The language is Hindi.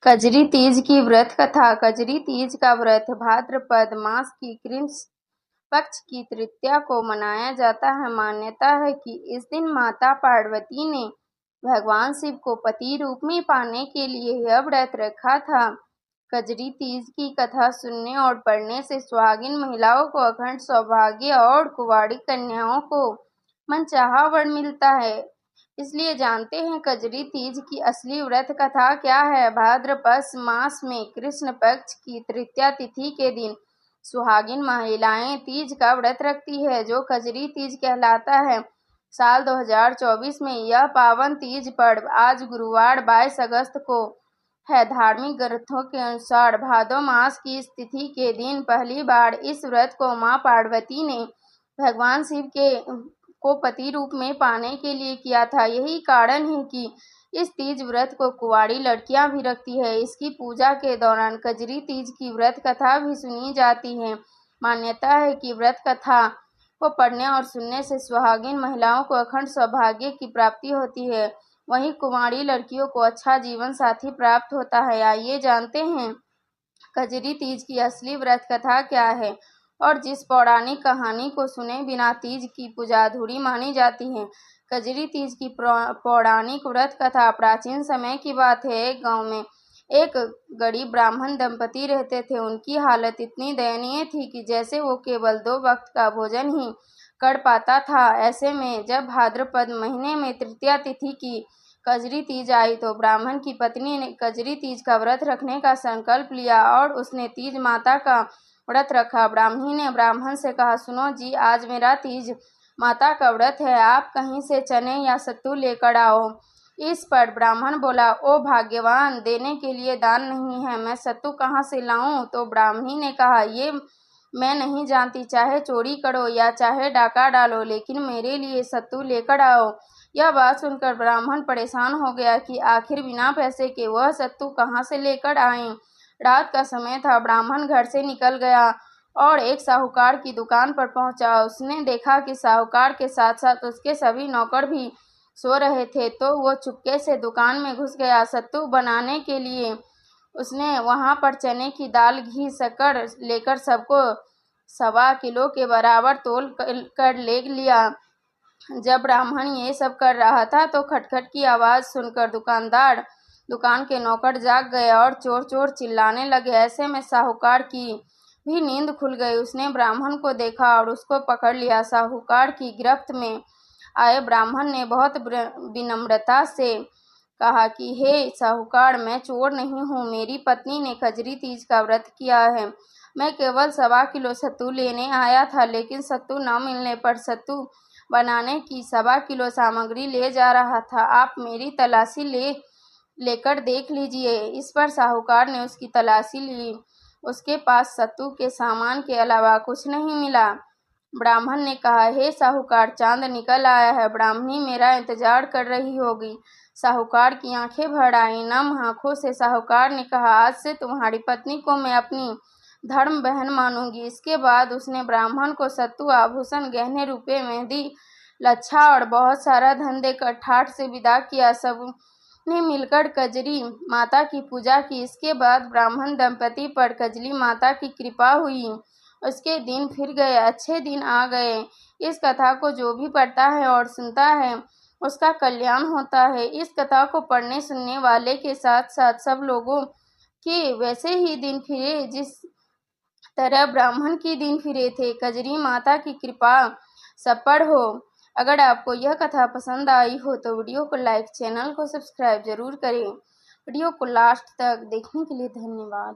कजरी तीज की व्रत कथा। कजरी तीज का व्रत भाद्रपद मास की कृष्ण पक्ष की तृतीया को मनाया जाता है। मान्यता है कि इस दिन माता पार्वती ने भगवान शिव को पति रूप में पाने के लिए यह व्रत रखा था। कजरी तीज की कथा सुनने और पढ़ने से सुहागिन महिलाओं को अखंड सौभाग्य और कुंवारी कन्याओं को मनचाहा वर मिलता है। इसलिए जानते हैं कजरी तीज की असली व्रत कथा क्या है। भाद्रपद मास में कृष्ण पक्ष की तृतीया तिथि के दिन सुहागिन महिलाएं तीज का व्रत रखती है, जो कजरी तीज कहलाता है। साल 2024 में यह पावन तीज पर्व आज गुरुवार 22 अगस्त को है। धार्मिक ग्रंथों के अनुसार भादो मास की इस तिथि के दिन पहली बार इस व्रत को मां पार्वती ने भगवान शिव को पति रूप में पाने के लिए किया था। यही कारण है कि इस तीज व्रत को कुंवारी लड़कियां भी रखती है। इसकी पूजा के दौरान कजरी तीज की व्रत कथा भी सुनी जाती है। मान्यता है कि व्रत कथा को पढ़ने और सुनने से सुहागिन महिलाओं को अखंड सौभाग्य की प्राप्ति होती है, वहीं कुंवारी लड़कियों को अच्छा जीवन साथी प्राप्त होता है। आइए जानते हैं कजरी तीज की असली व्रत कथा क्या है और जिस पौराणिक कहानी को सुने बिना तीज की पूजा अधूरी मानी जाती है। कजरी तीज की पौराणिक व्रत कथा प्राचीन समय की बात है। एक गांव में एक गरीब ब्राह्मण दंपति रहते थे। उनकी हालत इतनी दयनीय थी कि जैसे वो केवल 2 वक्त का भोजन ही कर पाता था। ऐसे में जब भाद्रपद महीने में तृतीया तिथि की कजरी तीज आई तो ब्राह्मण की पत्नी ने कजरी तीज का व्रत रखने का संकल्प लिया और उसने तीज माता का व्रत रखा। ब्राह्मणी ने ब्राह्मण से कहा, सुनो जी, आज मेरा तीज माता का व्रत है, आप कहीं से चने या सत्तू लेकर आओ। इस पर ब्राह्मण बोला, ओ भाग्यवान, देने के लिए दान नहीं है, मैं सत्तू कहाँ से लाऊं? तो ब्राह्मणी ने कहा, ये मैं नहीं जानती, चाहे चोरी करो या चाहे डाका डालो, लेकिन मेरे लिए सत्तू लेकर आओ। यह बात सुनकर ब्राह्मण परेशान हो गया कि आखिर बिना पैसे के वह सत्तू कहाँ से लेकर आए। रात का समय था। ब्राह्मण घर से निकल गया और एक साहूकार की दुकान पर पहुंचा। उसने देखा कि साहूकार के साथ साथ उसके सभी नौकर भी सो रहे थे, तो वो चुपके से दुकान में घुस गया। सत्तू बनाने के लिए उसने वहां पर चने की दाल, घी, शक्कर लेकर सबको 1.25 किलो के बराबर तोल कर ले लिया। जब ब्राह्मण ये सब कर रहा था तो खटखट की आवाज़ सुनकर दुकान के नौकर जाग गए और चोर चोर चिल्लाने लगे। ऐसे में साहूकार की भी नींद खुल गई। उसने ब्राह्मण को देखा और उसको पकड़ लिया। साहूकार की गिरफ्त में आए ब्राह्मण ने बहुत विनम्रता से कहा कि हे साहूकार, मैं चोर नहीं हूँ, मेरी पत्नी ने कजरी तीज का व्रत किया है। मैं केवल 1.25 किलो सत्तू लेने आया था, लेकिन सत्तू न मिलने पर सत्तू बनाने की 1.25 किलो सामग्री ले जा रहा था। आप मेरी तलाशी लेकर देख लीजिए। इस पर साहूकार ने उसकी तलाशी ली। उसके पास सत्तू के सामान के अलावा कुछ नहीं मिला। ब्राह्मण ने कहा, हे साहूकार, चांद निकल आया है, ब्राह्मणी मेरा इंतजार कर रही होगी। साहूकार की आंखें भर आईं। नम आंखों से साहूकार ने कहा, आज से तुम्हारी पत्नी को मैं अपनी धर्म बहन मानूंगी। इसके बाद उसने ब्राह्मण को सत्तू, आभूषण, गहने, रुपये, मेहंदी, लच्छा और बहुत सारा धन देकर ठाठ से विदा किया। सबने मिलकर कजरी माता की पूजा की। इसके बाद ब्राह्मण दंपति पर कजरी माता की कृपा हुई। उसके दिन फिर गए, अच्छे दिन आ गए। इस कथा को जो भी पढ़ता है और सुनता है उसका कल्याण होता है। इस कथा को पढ़ने सुनने वाले के साथ साथ सब लोगों के वैसे ही दिन फिरे जिस तरह ब्राह्मण के दिन फिरे थे। कजरी माता की कृपा सब पर हो। अगर आपको यह कथा पसंद आई हो तो वीडियो को लाइक, चैनल को सब्सक्राइब जरूर करें। वीडियो को लास्ट तक देखने के लिए धन्यवाद।